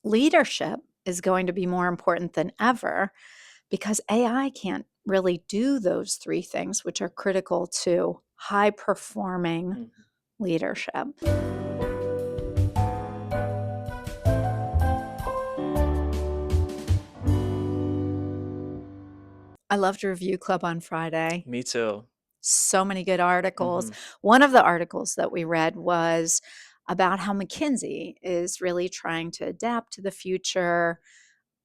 leadership is going to be more important than ever because AI can't really do those three things, which are critical to high performing Mhm. leadership. I loved Review Club on Friday. Me too. So many good articles. Mhm. One of the articles that we read was about how McKinsey is really trying to adapt to the future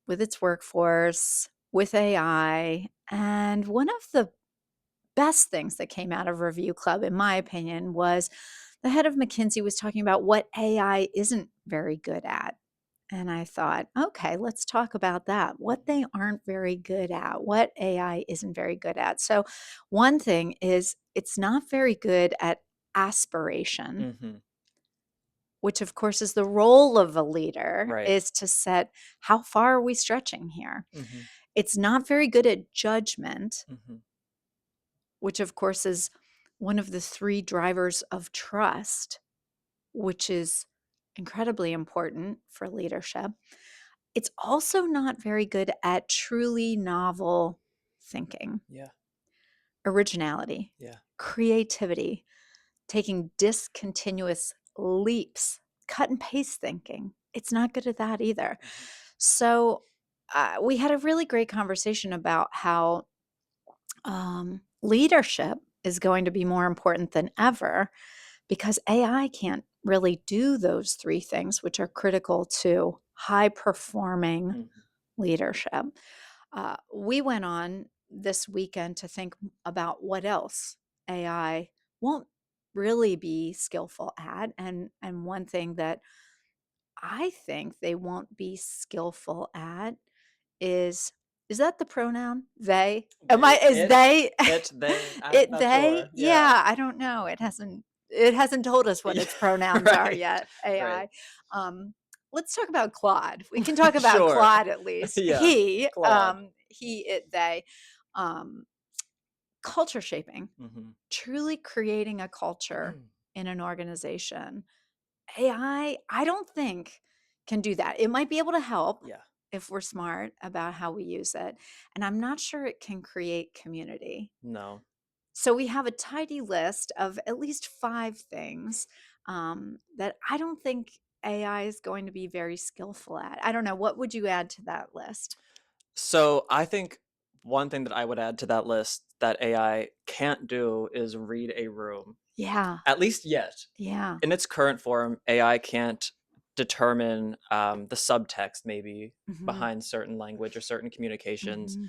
with its workforce, with AI. And one of the best things that came out of Review Club, in my opinion, was the head of McKinsey was talking about what AI isn't very good at. And I thought, okay, let's talk about that. What they aren't very good at, what AI isn't very good at. So, one thing is it's not very good at aspiration, Mhm. which of course is the role of a leader, Right. is to set how far are we stretching here? Mhm. It's not very good at judgment, Mhm. which of course is one of the three drivers of trust, which is incredibly important for leadership. It's also not very good at truly novel thinking, Yeah. originality, Yeah. creativity, taking discontinuous leaps, cut and paste thinking. It's not good at that either. Mhm. So, we had a really great conversation about how leadership is going to be more important than ever because AI can't really do those three things, which are critical to high performing Mhm. leadership. We went on this weekend to think about what else AI won't really be skillful at. And one thing that I think they won't be skillful at is that the pronoun they? They, Is they they. I'm it not they? sure. Yeah. Yeah, I don't know. It hasn't told us what Yeah. its pronouns are Right. yet, Right. AI. Um, let's talk about Claude. We can talk about Sure. Claude at least. Yeah. Claude. It, they, um, culture shaping, Mhm. truly creating a culture in an organization. AI, I don't think can do that. It might be able to help Yeah. if we're smart about how we use it. And I'm not sure it can create community. No. So we have a tidy list of at least 5 things that I don't think AI is going to be very skillful at. I don't know. What would you add to that list? So I think one thing that I would add to that list that AI can't do is read a room, Yeah. at least yet. Yeah. In its current form, AI can't determine the subtext maybe Hmm. behind certain language or certain communications. Hmm.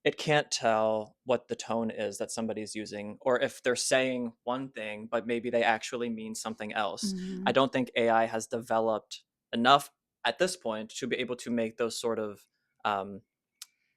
It can't tell what the tone is that somebody's using, or if they're saying one thing, but maybe they actually mean something else. I Hmm. don't think AI has developed enough at this point to be able to make those sort of um,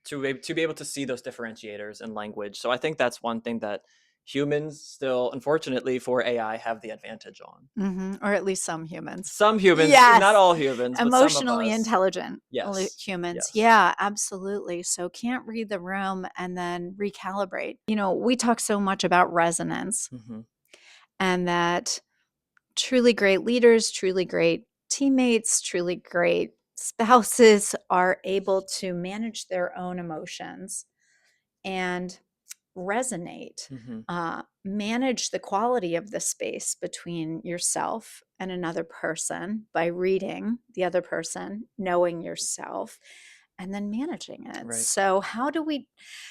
to be able to see those differentiators in language. So I think that's one thing that humans still, unfortunately for AI, have the advantage on. Hmm. Or at least some humans. Some humans, not Yes. all humans, but some of Emotionally us. intelligent Yes. humans. Yes. Yeah, absolutely. So can't read the room and then recalibrate. We talk so much about resonance Hmm. and that truly great leaders, truly great teammates, truly great spouses are able to manage their own emotions and resonate, Hmm. manage the quality of the space between yourself and another person by reading the other person, knowing yourself, and then managing it. Right. So how do we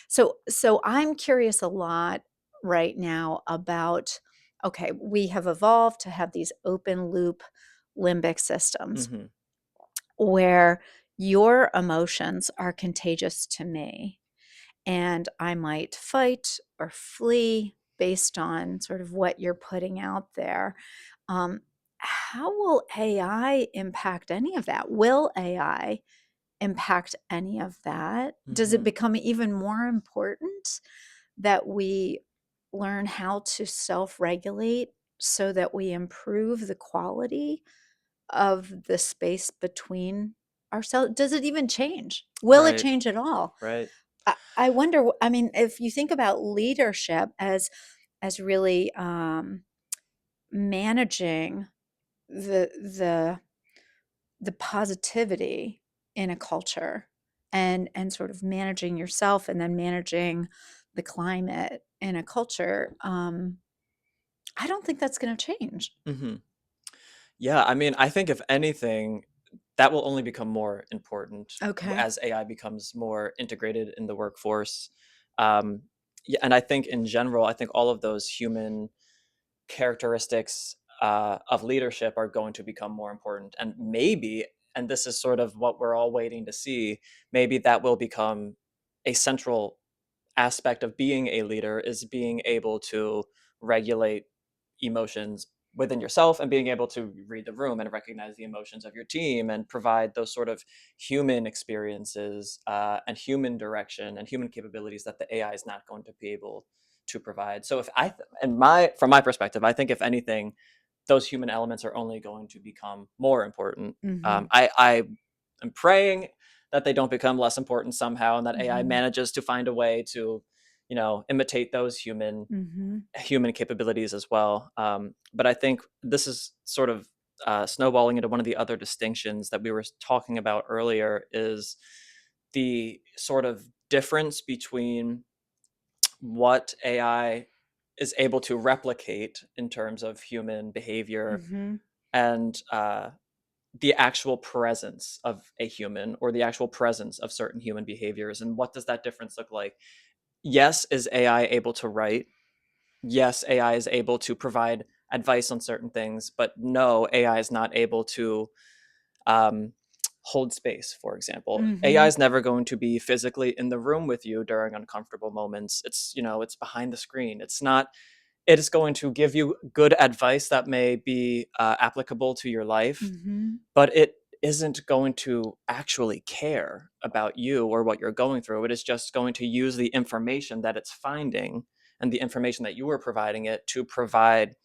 so I'm curious a lot right now about, okay, we have evolved to have these open loop limbic systems Hmm. where your emotions are contagious to me and I might fight or flee based on sort of what you're putting out there. How will AI impact any of that? Will AI impact any of that? Does it Hmm. become even more important that we learn how to self regulate so that we improve the quality of the space between ourselves? Does it even change? Will it Right. change at all? Right. I wonder, I mean, if you think about leadership as really managing the the positivity in a culture and sort of managing yourself and then managing the climate in a culture, I don't think that's going to change. Mhm. Yeah, I mean, I think if anything, that will only become more important Okay. as AI becomes more integrated in the workforce. Um, yeah, and I think in general, I think all of those human characteristics of leadership are going to become more important. And maybe, and this is sort of what we're all waiting to see, maybe that will become a central aspect of being a leader is being able to regulate emotions within yourself and being able to read the room and recognize the emotions of your team and provide those sort of human experiences and human direction and human capabilities that the AI is not going to be able to provide. So if and my from my perspective, I think if anything, those human elements are only going to become more important. Mhm. I am praying that they don't become less important somehow, and that AI Mhm. manages to find a way to, imitate those Mhm. human capabilities as well. But I think this is sort of snowballing into one of the other distinctions that we were talking about earlier is the sort of difference between what AI is able to replicate in terms of human behavior Mhm. and the actual presence of a human or the actual presence of certain human behaviors. And what does that difference look like? Yes, is AI able to write? Yes, AI is able to provide advice on certain things, but no, AI is not able to um, hold space, for example. AI Mhm. is never going to be physically in the room with you during uncomfortable moments. It's behind the screen. It is going to give you good advice that may be applicable to your life, Mhm. but it isn't going to actually care about you or what you're going through. It is just going to use the information that it's finding and the information that you are providing it to provide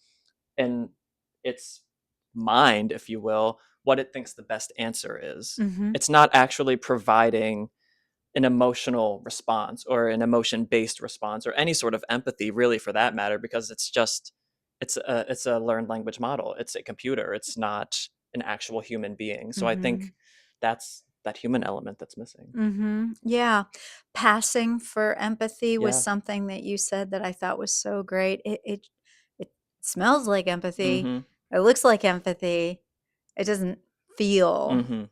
in its mind, if you will, what it thinks the best answer is. Mhm. It's not actually providing an emotional response or an emotion based response or any sort of empathy really for that matter because it's a learned language model. It's a computer. It's not an actual human being. So I think Mhm. that's that human element that's missing. Mhm. Yeah. Passing for empathy was Yeah. something that you said that I thought was so great. It smells like empathy. Mhm. It looks like empathy. It doesn't feel Mhm.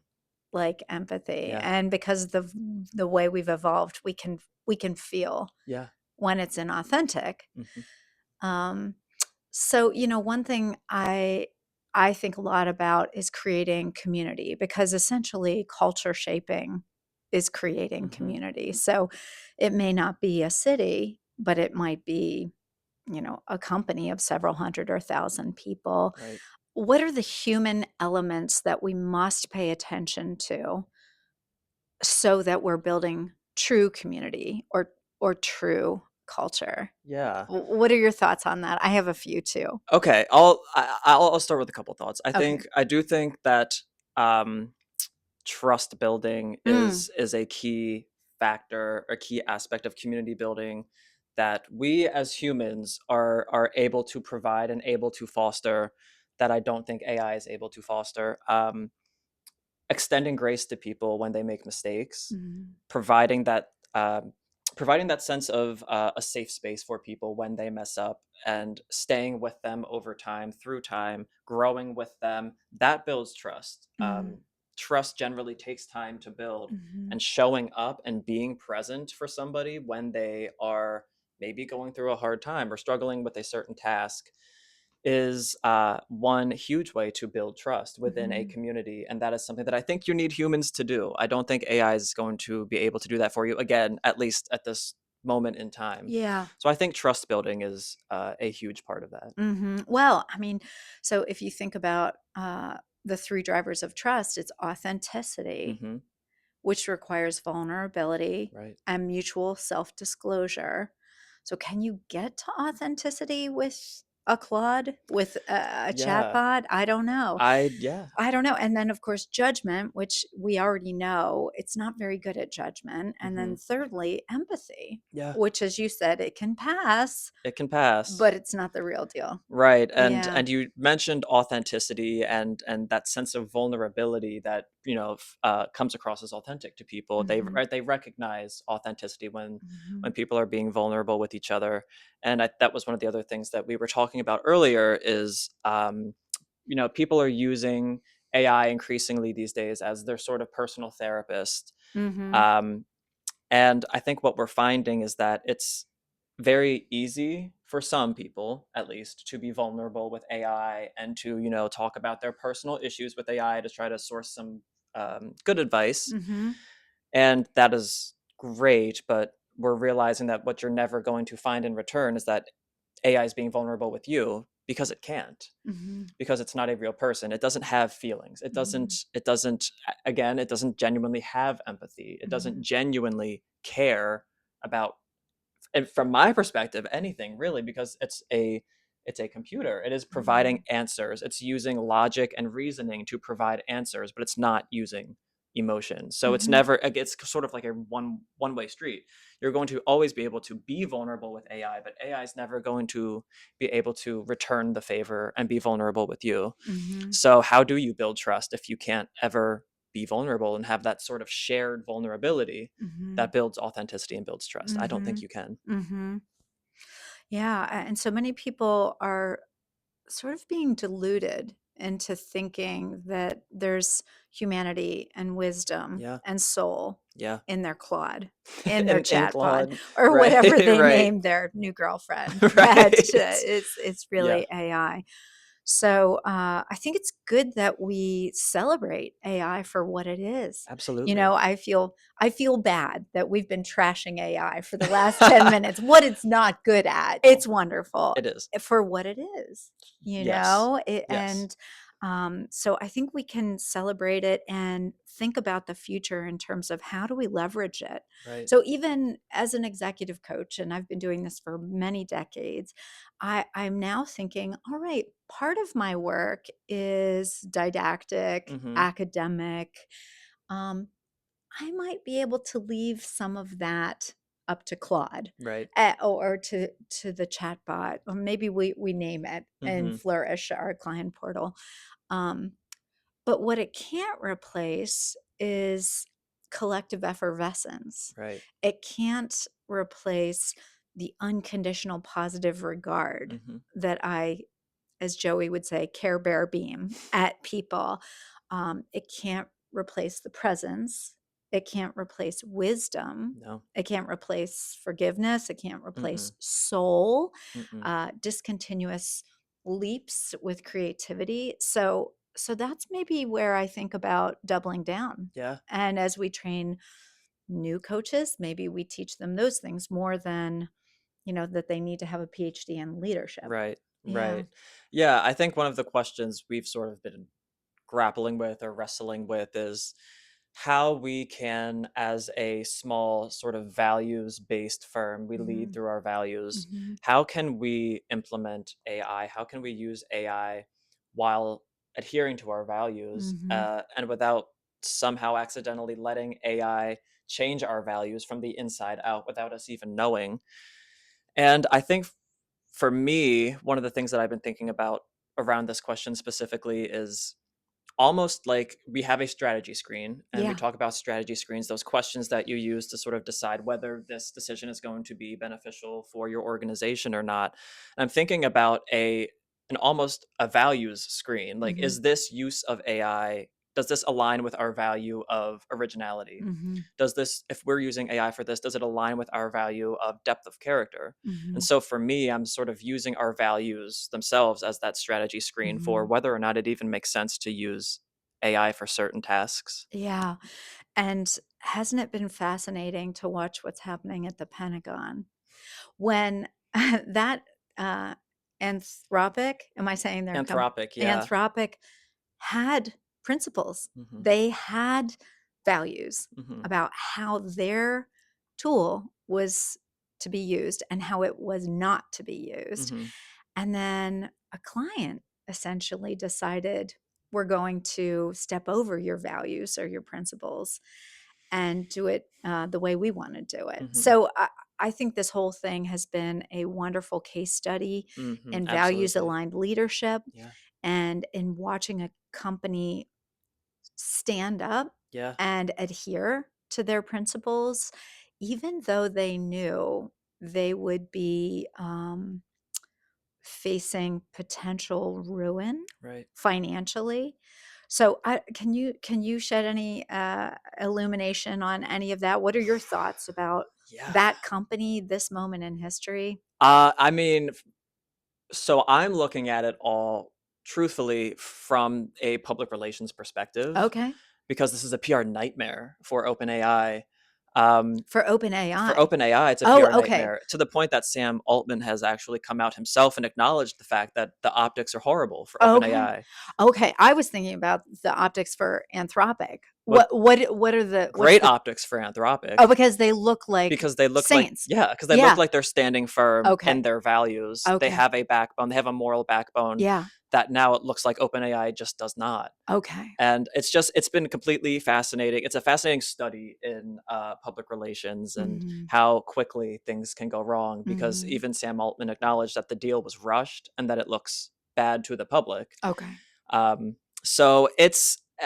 like empathy. Yeah. And because of the way we've evolved, we can feel Yeah. when it's inauthentic. Mhm. Um, so, one thing I think a lot about is creating community because essentially culture shaping is creating Mhm. community. So it may not be a city, but it might be, a company of several hundred or thousand people. Right. What are the human elements that we must pay attention to so that we're building true community or true culture? Yeah. What are your thoughts on that? I have a few too. Okay, I'll start with a couple thoughts. Okay. I do think that um, trust building Mm. is a key factor, a key aspect of community building that we as humans are able to provide and able to foster that I don't think AI is able to foster. Extending grace to people when they make mistakes, Mhm. providing that um, providing that sense of a safe space for people when they mess up, and staying with them over time, through time, growing with them. That builds trust. Mm. Trust generally takes time to build, Mhm. and showing up and being present for somebody when they are maybe going through a hard time or struggling with a certain task is one huge way to build trust within a Mhm. community. And that is something that I think you need humans to do. I don't think AI is going to be able to do that for you, again, at least at this moment in time. Yeah. So I think trust building is a huge part of that. Mhm. Well, I mean, so if you think about, the 3 drivers of trust, it's authenticity, Hmm. which requires vulnerability Right. and mutual self-disclosure. So can you get to authenticity with a Claude with a Yeah. chatbot? I don't know. Yeah. I don't know. And then, of course, judgment, which we already know it's not very good at judgment. And then, Mhm. thirdly, empathy, Yeah. which, as you said, it can pass, It can pass. but it's not the real deal. Right, Yeah. and you mentioned authenticity and that sense of vulnerability that, comes across as authentic to people. Mhm. They recognize authenticity when Mhm. people are being vulnerable with each other, and that was one of the other things that we were talking about earlier is, people are using AI increasingly these days as their sort of personal therapist, Mhm. um, and I think what we're finding is that it's very easy for some people, at least, to be vulnerable with AI and to, talk about their personal issues with AI to try to source some good advice. Mhm. And that is great. But we're realizing that what you're never going to find in return is that AI is being vulnerable with you because it can't, Mhm. because it's not a real person. It doesn't have feelings. Mhm. Again, it doesn't genuinely have empathy. It doesn't Mhm. genuinely care about, and from my perspective, anything really, because it's a computer. It is providing Mhm. answers. It's using logic and reasoning to provide answers, but it's not using emotion. So it's Mhm. never, it's sort of like a one way street. You're going to always be able to be vulnerable with AI, but AI is never going to be able to return the favor and be vulnerable with you. Mhm. So how do you build trust if you can't ever be vulnerable and have that sort of shared vulnerability Mhm. that builds authenticity and builds trust? I don't think Mhm. you can. Mhm. Yeah, and so many people are sort of being deluded into thinking that there's humanity and wisdom Yeah. and soul Yeah. in their Claude, in their In chatbot, Claude. or Right. whatever they Right. named their new girlfriend, that Right. it's Yeah. really AI. So I think it's good that we celebrate AI for what it is. Absolutely. I feel bad that we've been trashing AI for the last 10 minutes. What it's not good at, it's wonderful It is. for what it is. Yes. Yes. And so I think we can celebrate it and think about the future in terms of how do we leverage it. Right. So even as an executive coach, and I've been doing this for many decades, I'm now thinking, all right, part of my work is didactic, Mhm. academic. Um, I might be able to leave some of that up to Claude, Right. or to the chatbot, or maybe we name it and Mhm. Flourish, our client portal. Um, but what it can't replace is collective effervescence. Right. It can't replace the unconditional positive regard Mhm. that I, as Joey would say, Care Bear beam at people. It can't replace the presence. It can't replace wisdom. No. It can't replace forgiveness. It can't replace Mm-mm. soul, Mm-mm. discontinuous leaps with creativity. So that's maybe where I think about doubling down. Yeah. And as we train new coaches, maybe we teach them those things more than, that they need to have a PhD in leadership. Right. Yeah. Right. Yeah, I think one of the questions we've sort of been grappling with or wrestling with is how we can, as a small sort of values based firm, we lead Mhm. through our values. Mhm. How can we implement AI? How can we use AI while adhering to our values, Mhm. and without somehow accidentally letting AI change our values from the inside out without us even knowing? And I think for me, one of the things that I've been thinking about around this question specifically is almost like we have a strategy screen and we Yeah. talk about strategy screens, those questions that you use to sort of decide whether this decision is going to be beneficial for your organization or not. And I'm thinking about an almost a values screen. Like, Mhm. is this use of AI, does this align with our value of originality? Mhm. Does this, if we're using AI for this, does it align with our value of depth of character? And Mhm. so for me, I'm sort of using our values themselves as that strategy screen for Mhm. whether or not it even makes sense to use AI for certain tasks. Yeah, and hasn't it been fascinating to watch what's happening at the Pentagon? When that, uh, Anthropic, am I saying their Anthropic, yeah. Anthropic had principles. Mhm, They had values mhm, about how their tool was to be used and how it was not to be used. mhm, And then a client essentially decided, we're going to step over your values or your principles and do it the way we want to do it. Mhm. So I think this whole thing has been a wonderful case study Mhm. in values Absolutely. aligned leadership Yeah. and in watching a company stand up Yeah. and adhere to their principles, even though they knew they would be facing potential ruin Right. financially. So, can you shed any illumination on any of that? What are your thoughts about Yeah. that company, this moment in history? I mean, so I'm looking at it all truthfully from a public relations perspective Okay, because this is a PR nightmare for OpenAI. Um, for for OpenAI. OpenAI, it's a Oh, PR okay, nightmare to the point that Sam Altman has actually come out himself and acknowledged the fact that the optics are horrible for okay, OpenAI. okay. I was thinking about the optics for Anthropic. What What are the what's great the optics for Anthropic oh, because they look like because they look like saints. yeah, because they look Yeah. like they're standing firm in Okay. their values. They Okay. have a backbone, they have a moral backbone Yeah. that now it looks like OpenAI just does not. Okay. And it's been completely fascinating. It's a fascinating study in public relations and Mhm. how quickly things can go wrong because Mhm. even Sam Altman acknowledged that the deal was rushed and that it looks bad to the public. Okay. So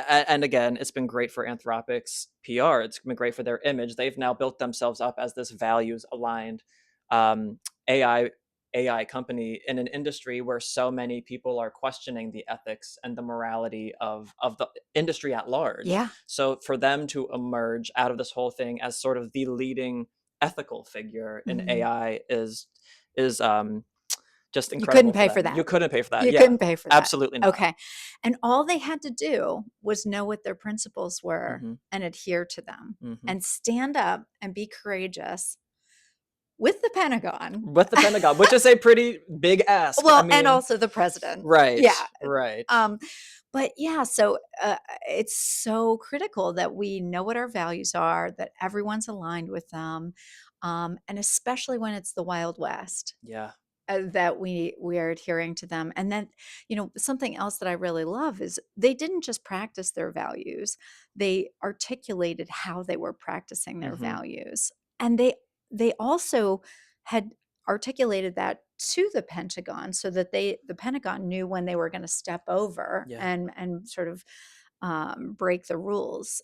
and again, it's been great for Anthropic's PR. It's been great for their image. They've now built themselves up as this values aligned um, AI AI company in an industry where so many people are questioning the ethics and the morality of the industry at large. Yeah. So for them to emerge out of this whole thing as sort of the leading ethical figure in Mhm. AI is just You couldn't incredible for pay for them. You that. couldn't pay for that. You Yeah, couldn't pay for that. absolutely not. Okay. And all they had to do was know what their principles were Mhm, and adhere to them mhm. and stand up and be courageous with the Pentagon. With the Pentagon, which is a pretty big ask. I Well, and mean, also the president. right, Yeah. right. Um, but yeah, so it's so critical that we know what our values are, that everyone's aligned with them, and especially when it's the Wild West. Yeah, That we are adhering to them. And then, something else that I really love is they didn't just practice their values, they articulated how they were practicing their mhm, values. And they also had articulated that to the Pentagon so that the Pentagon knew when they were going to step over yeah, and sort of break the rules.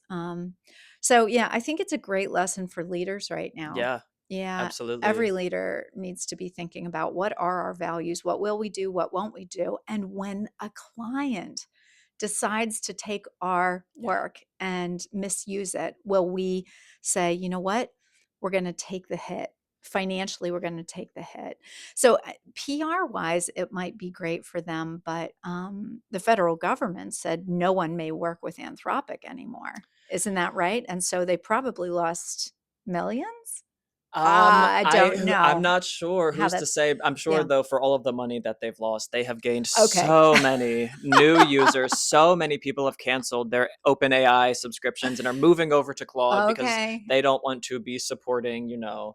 So yeah, I think it's a great lesson for leaders right now. yeah, Yeah, absolutely. every leader needs to be thinking about what are our values, what will we do, what won't we do, and when a client decides to take our Yeah, work and misuse it, will we say, you know what, we're going to take the hit financially, we're going to take the hit. So PR wise it might be great for them, but the federal government said no one may work with Anthropic anymore, isn't that right? And so they probably lost millions. I don't I'm know not sure how who's to that's say. I'm sure yeah. though for all of the money that they've lost, they have gained Okay. so many new users. So many people have canceled their OpenAI subscriptions and are moving over to Claude because Okay. they don't want to be supporting,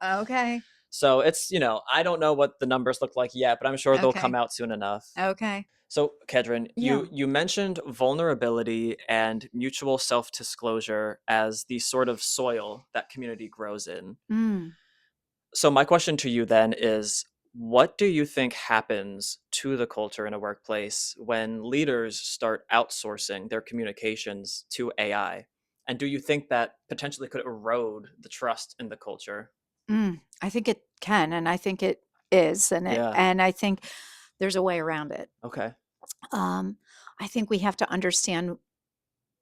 Okay. So I don't know what the numbers look like yet, but I'm sure they'll come Okay. out soon enough. Okay. So, Kedren, Yeah. you mentioned vulnerability and mutual self-disclosure as the sort of soil that community grows in. Mm. So, my question to you then is what do you think happens to the culture in a workplace when leaders start outsourcing their communications to AI? And do you think that potentially could erode the trust in the culture? I think it can, and I think it is, Yeah. and I think there's a way around it. Okay. Um, I think we have to understand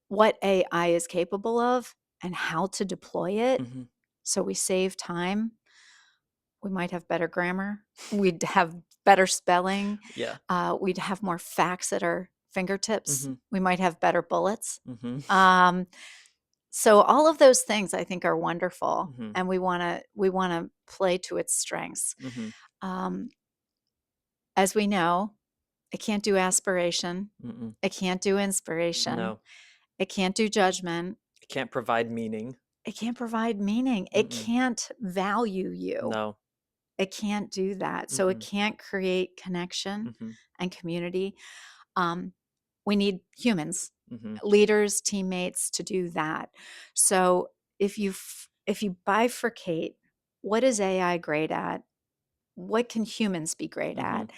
what AI is capable of and how to deploy it Hmm. so we save time. We might have better grammar. We'd have better spelling. Yeah. We'd have more facts at our fingertips. Hmm. We might have better bullets. Hmm. Um, so all of those things I think are wonderful, Hmm. and we wanna play to its strengths. Hmm. Um, as we know, it can't do aspiration. Mm-mm. It can't do inspiration. No. It can't do judgment. It can't provide meaning. It can't provide meaning. It Mm-mm. can't value you. No. It can't do that. So it Mhm. can't create connection Mhm. and community. Um, we need humans, Mhm. leaders, teammates to do that. So if you bifurcate, what is AI great at? What can humans be great Mhm. at?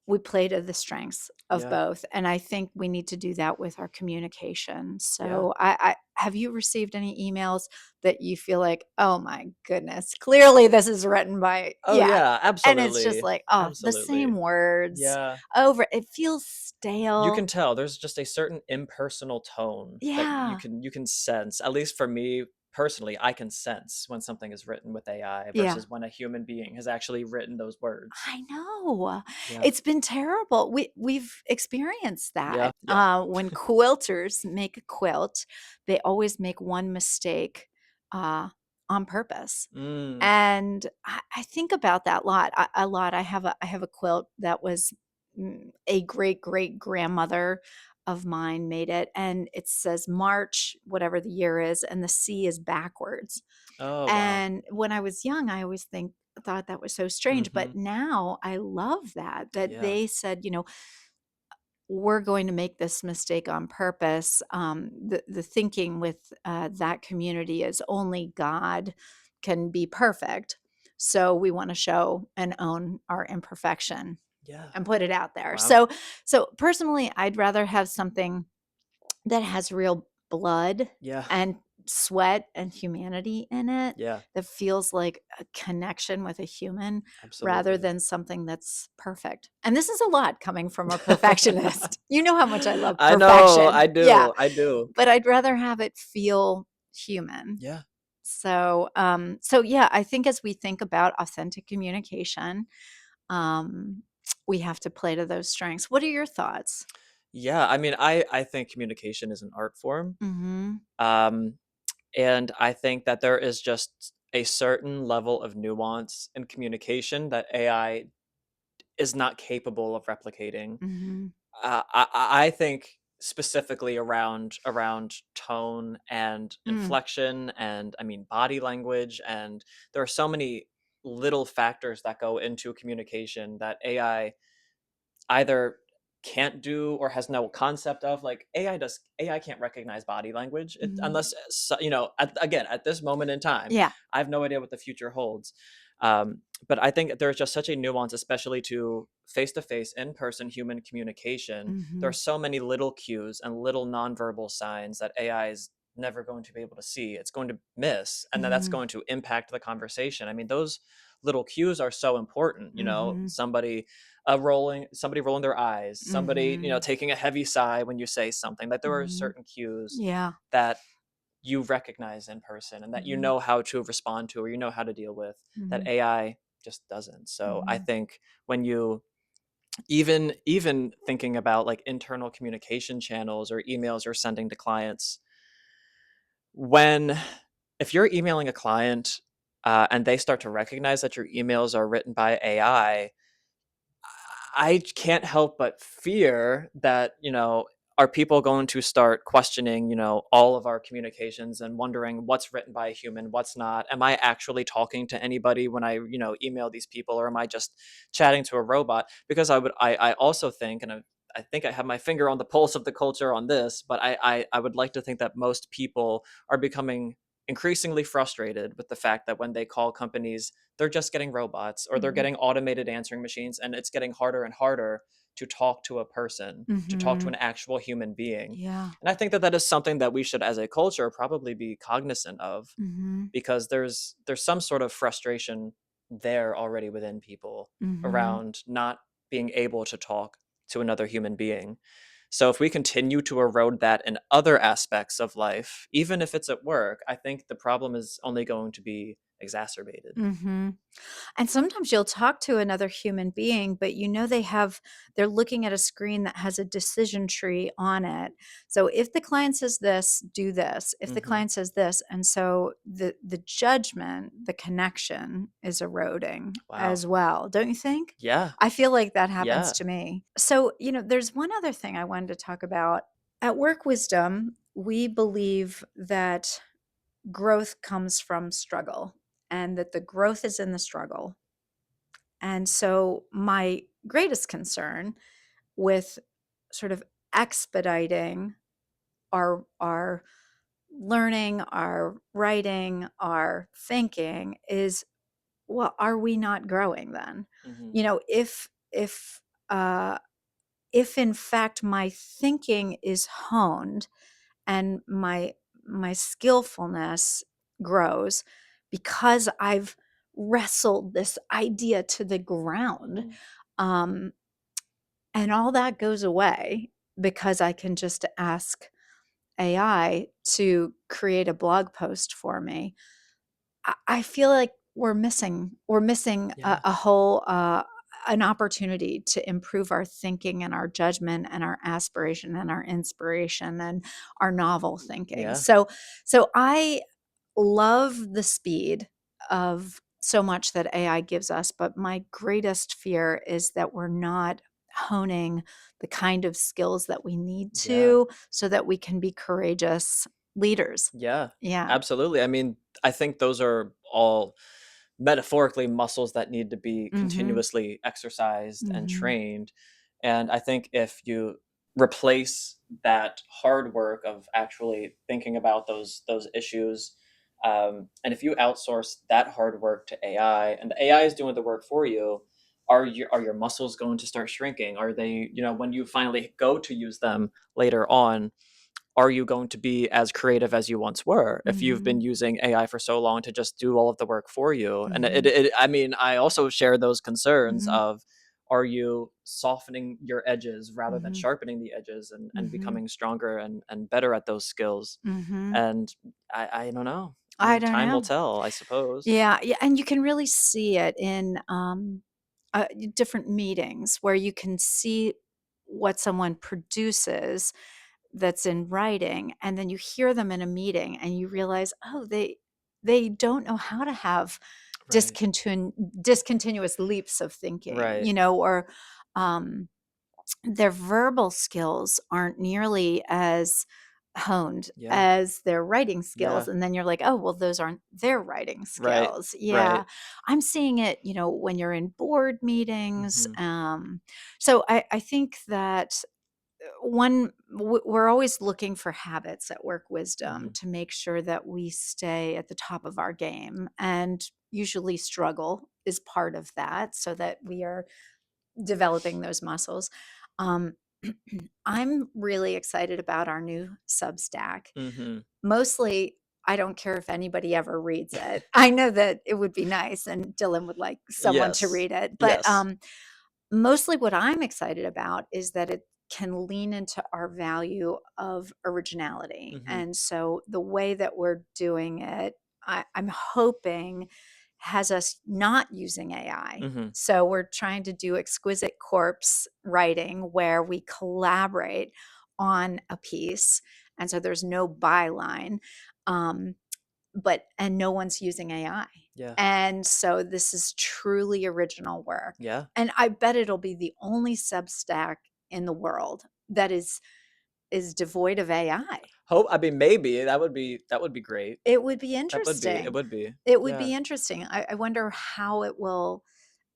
We play to the strengths of Yeah. both, and I think we need to do that with our communication. Yeah. So, I have you received any emails that you feel like, "Oh my goodness, clearly this is written by" Oh, yeah, yeah, and it's just absolutely. like, oh, the Absolutely. same words Yeah. over it feels You can stale. tell there's just a certain impersonal tone that Yeah, you can sense. At least for me personally, I can sense when something is written with AI yeah. versus when a human being has actually written those words. I know. Yeah. It's been terrible. We've experienced Yeah. that. Yeah. When quilters make a quilt, they always make one mistake, uh, on purpose. Mm. And I think about that a lot. I have a quilt that was, a great-great-grandmother of mine made it, and it says March, whatever the year is, and the C is backwards. Oh, wow. And when I was young, I always thought that was so strange, but Mhm. now I love that Yeah. they said, "We're going to make this mistake on purpose." The thinking with, that community is only God can be perfect, so we wanna show and own our imperfection Yeah. and put it out there. Wow. So personally, I'd rather have something that has real blood Yeah. and sweat and humanity in it, Yeah. that feels like a connection with a human rather Absolutely. than something that's perfect. And this is a lot coming from a perfectionist. You know how much I love I know, perfection. I Yeah, do, I do. but I'd rather have it feel human. Yeah. So yeah, I think as we think about authentic communication, um, we have to play to those strengths. What are your thoughts? Yeah, I mean, I think communication is an art form, Mhm. um, and I think that there is just a certain level of nuance in communication that AI is not capable of replicating. Mhm. I think specifically around tone and Mm. inflection and, I mean, body language, and there are so many little factors that go into communication that AI either can't do or has no concept of. Like, AI can't recognize body language, Mhm. unless again, at this moment in time, Yeah. I have no idea what the future holds. But I think there's just such a nuance, especially to face in-person human communication. There are Mhm. so many little cues and little nonverbal signs that AI is never going to be able to see. It's going to miss, and then that's Mhm. going to impact the conversation. I mean, those little cues are so important. Mhm. Somebody rolling their eyes, somebody, Mhm. taking a heavy sigh when you say something. Like, there are Mhm. certain cues Yeah. that you recognize in person and that you Mhm. know how to respond to, or you know how to deal with, that Mhm. AI just doesn't. So I Mhm. think when you even thinking about like internal communication channels or emails you're sending to clients, when if you're emailing a client, and they start to recognize that your emails are written by AI, I can't help but fear that, are people going to start questioning, all of our communications and wondering what's written by a human, what's not? Am I actually talking to anybody when I, email these people, or am I just chatting to a robot? Because I also think, and I think I have my finger on the pulse of the culture on this, but I would like to think that most people are becoming increasingly frustrated with the fact that when they call companies, they're just getting robots, or they're Mhm. getting automated answering machines, and it's getting harder and harder to talk to a person, to talk to Mhm. an actual human being. Yeah. And I think that that is something that we should, as a culture, probably be cognizant of, Mhm. because there's some sort of frustration there already within people Mhm. around not being able to talk to another human being. So if we continue to erode that in other aspects of life, even if it's at work, I think the problem is only going to be exacerbated. Mhm. And sometimes you'll talk to another human being, but they're looking at a screen that has a decision tree on it. So if the client says this, do this. If the Mhm. client says this, and so the judgment, the connection is eroding Wow. as well. Don't you think? Yeah. I feel like that happens Yeah. to me. So, there's one other thing I wanted to talk about. At Work Wisdom, we believe that growth comes from struggle and that the growth is in the struggle. And so my greatest concern with sort of expediting our learning, our writing, our thinking is, well, are we not growing then? Hmm. You know, uh, if in fact my thinking is honed and my skillfulness grows because I've wrestled this idea to the ground, Hmm. um, and all that goes away because I can just ask AI to create a blog post for me. I feel like we're missing Yeah. a whole an opportunity to improve our thinking and our judgment and our aspiration and our inspiration and our novel thinking. Yeah. So I love the speed of so much that AI gives us, but my greatest fear is that we're not honing the kind of skills that we need Yeah. to so that we can be courageous leaders. Yeah, Yeah. absolutely. I mean, I think those are all metaphorically muscles that need to be Mhm. continuously exercised and Mhm. trained. And I think if you replace that hard work of actually thinking about those issues, and if you outsource that hard work to AI, and the AI is doing the work for you, are your muscles going to start shrinking? Are they, when you finally go to use them later on, are you going to be as creative as you once were if you've been Mhm. using AI for so long to just do all of the work for you? And Mhm. I mean, I also share those concerns Mhm. of, are you softening your edges rather than Mhm. sharpening the edges, and Mhm. becoming stronger and better at those skills? Mhm. And I don't know. I I mean, don't time will know. tell, I suppose. Yeah, yeah, and you can really see it in, different meetings where you can see what someone produces that's in writing, and then you hear them in a meeting and you realize, "Oh, they don't know how to have Right. discontinuous leaps of thinking," Right. or, um their verbal skills aren't nearly as honed Yeah. as their writing skills, Yeah. and then you're like, "Oh, well, those aren't their writing Right. skills." Right. Yeah. I'm seeing it, when you're in board meetings, Hmm. so I think that we're always looking for habits at Work Wisdom Hmm. to make sure that we stay at the top of our game, and usually struggle is part of that so that we are developing those muscles. Um, I'm really excited about our new Substack. Hmm. Mostly, I don't care if anybody ever reads it. I know that it would be nice, and Dylan would like someone to Yes. read it. But Yes. mostly what I'm excited about is that it can lean into our value of originality. Hmm. And so the way that we're doing it, I'm hoping has us not using AI. Hmm. So we're trying to do exquisite corpse writing where we collaborate on a piece. And so there's no byline. Um, and no one's using AI. Yeah. And so this is truly original work. Yeah. And I bet it'll be the only Substack in the world that is devoid of AI. Hope I mean, maybe that would be great. It would be It interesting. would be. It would Yeah. be interesting. I wonder how it will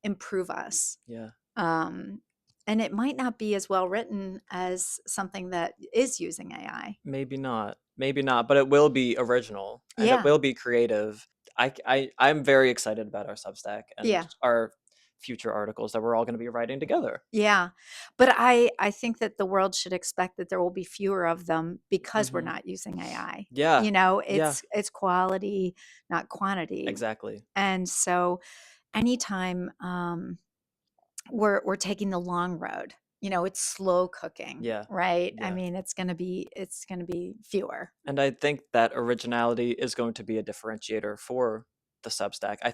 improve us. Yeah. Um, and it might not be as well written as something that is using AI. Maybe not. Maybe not, but it will be original and it Yeah. will be creative. I'm very excited about our Substack and Yeah. our future articles that we're all gonna be writing together. Yeah, but I think that the world should expect that there will be fewer of them because we're Mhm. not using AI. Yeah. Yeah. It's quality, not quantity. Exactly. And so anytime, we're taking the long road, it's slow cooking, Yeah. right? I Yeah. mean, it's gonna be fewer. And I think that originality is going to be a differentiator for the Substack. I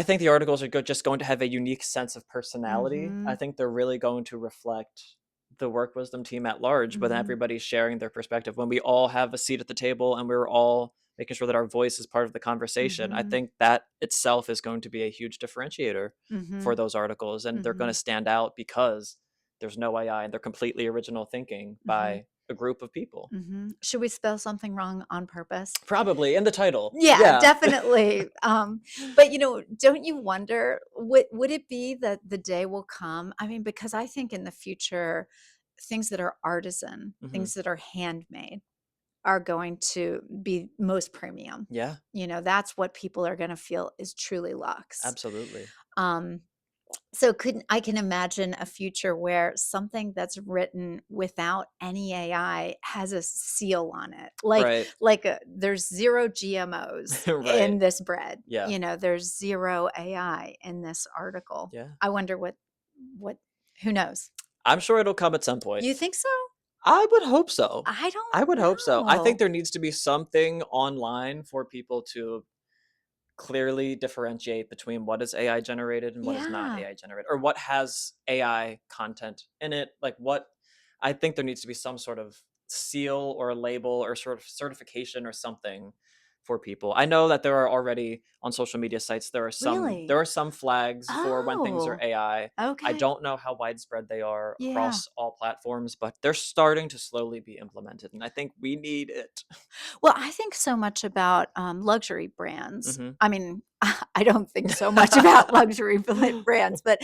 think the articles are just going to have a unique sense of personality. I Mhm. think they're really going to reflect the Work Wisdom team at large, but Mhm. everybody's sharing their perspective. When we all have a seat at the table and we're all making sure that our voice is part of the conversation, I Mhm. think that itself is going to be a huge differentiator for Mhm. those articles. And they're going to Mhm. stand out because there's no AI and they're completely original thinking Mhm. by a group of people. Should we spell something wrong on purpose? Probably in the title. Yeah, Yeah. definitely. But don't you wonder, would it be that the day will come? I mean, because I think in the future, things that are artisan, Hmm. things that are handmade, are going to be most premium. Yeah, That's what people are going to feel is truly luxe. absolutely. Um, so I can imagine a future where something that's written without any AI has a seal on it. Right. There's zero GMOs Right. in this bread. Yeah. There's zero AI in this article. Yeah. I wonder what who knows? I'm sure it'll come at some point. You think so? I would hope so. I don't I would hope so. I think know. there needs to be something online for people to clearly differentiate between what is AI generated and what is not Yeah. AI generated, or what has AI content in it. Like, what I think there needs to be some sort of seal or a label or sort of certification or something for people. I know that there are already on social media sites, there Really? are some flags for when things are Oh, AI. I okay. don't know how widespread they are Yeah. across all platforms, but they're starting to slowly be implemented, and I think we need it. Well, I think so much about, luxury brands. Mhm. I mean, I don't think so much about luxury brands, but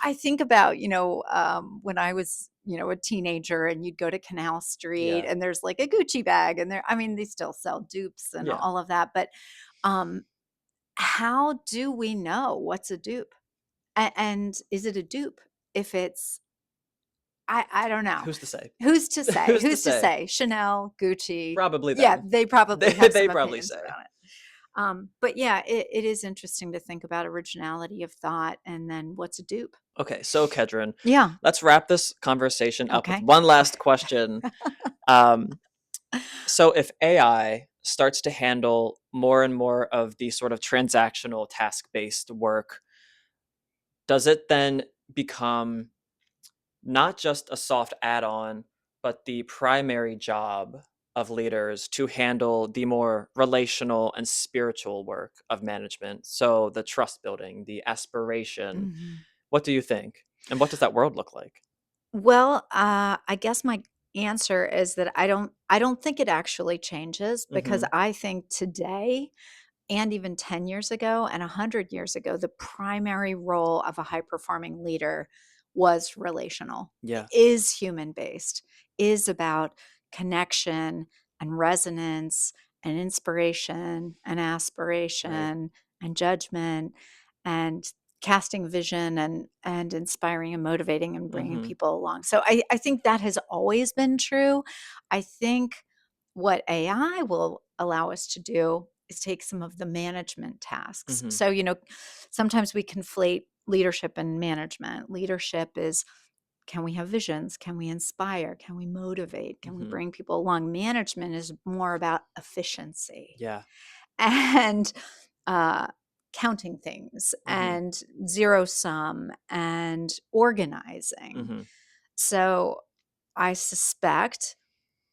I think about, when I was, a teenager and you'd go to Canal Street Yeah. and there's like a Gucci bag and I mean, they still sell dupes and Yeah. all of that, but, um, how do we know what's a dupe? And is it a dupe if it's I don't know. Who's to say? Who's to say? Who's to Who's to say? say? Chanel, Gucci. Probably Yeah, them. they They probably have they some probably opinions say. about it. But yeah, it is interesting to think about originality of thought and then what's a dupe. Okay, so Kedren, Yeah. let's wrap this conversation up with Okay. one last question. Um, so if AI starts to handle more and more of the sort of transactional task-based work, does it then become not just a soft add-on, but the primary job of leaders to handle the more relational and spiritual work of management? So the trust building, the aspiration. Mhm. What do you think? And what does that world look like? Well, I guess my answer is that I don't think it actually changes because Mhm. I think today and even 10 years ago and 100 years ago, the primary role of a high performing leader was relational, Yeah. is human based, is about connection and resonance and inspiration and Right. aspiration and judgment and casting vision and inspiring and motivating and bringing Mhm. people along. So I think that has always been true. I think what AI will allow us to do is take some of the management tasks. Mhm. So, sometimes we conflate leadership and management. Leadership is, can we have visions? Can we inspire? Can we motivate? Can we Mhm. bring people along? Management is more about efficiency Yeah. and uh, counting things Mhm. and zero sum and organizing. Mhm. So I suspect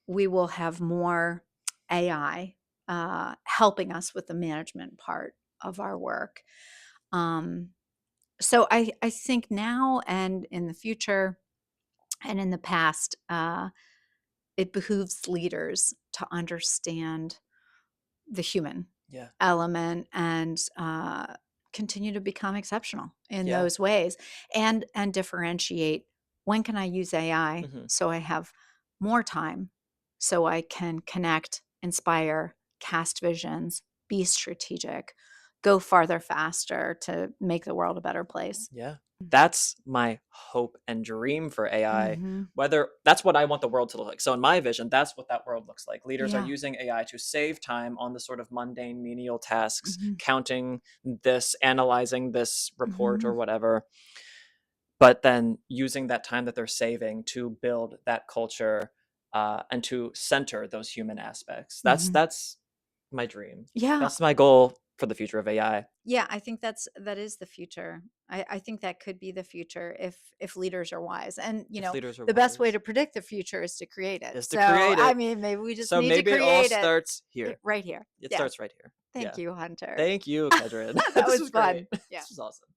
we will have more AI helping us with the management part of our work. Um, so I think now and in the future and in the past, it behooves leaders to understand the human Yeah. element and continue to become exceptional in Yeah. those ways and differentiate when can I use AI Mhm. so I have more time so I can connect, inspire, cast visions, be strategic, go farther faster to make the world a better place. Yeah. That's my hope and dream for AI. Mhm. Whether that's what I want the world to look like. So in my vision, that's what that world looks like. Leaders are Yeah. using AI to save time on the sort of mundane menial tasks, Mhm. counting this, analyzing this report or Mhm. whatever, but then using that time that they're saving to build that culture, and to center those human aspects. Mhm. That's my dream. Yeah. That's my goal for the future of AI. Yeah, I think that is the future. I think that could be the future if leaders are wise. And If leaders are the best way wise, to predict the future is to create it. is to So create I it. mean, maybe we just So need to maybe it all create it starts here. right here. It Yeah. starts right here. Thank Yeah. you, Hunter. Thank you, Kedren. That This was was great. fun. Yeah. This was awesome.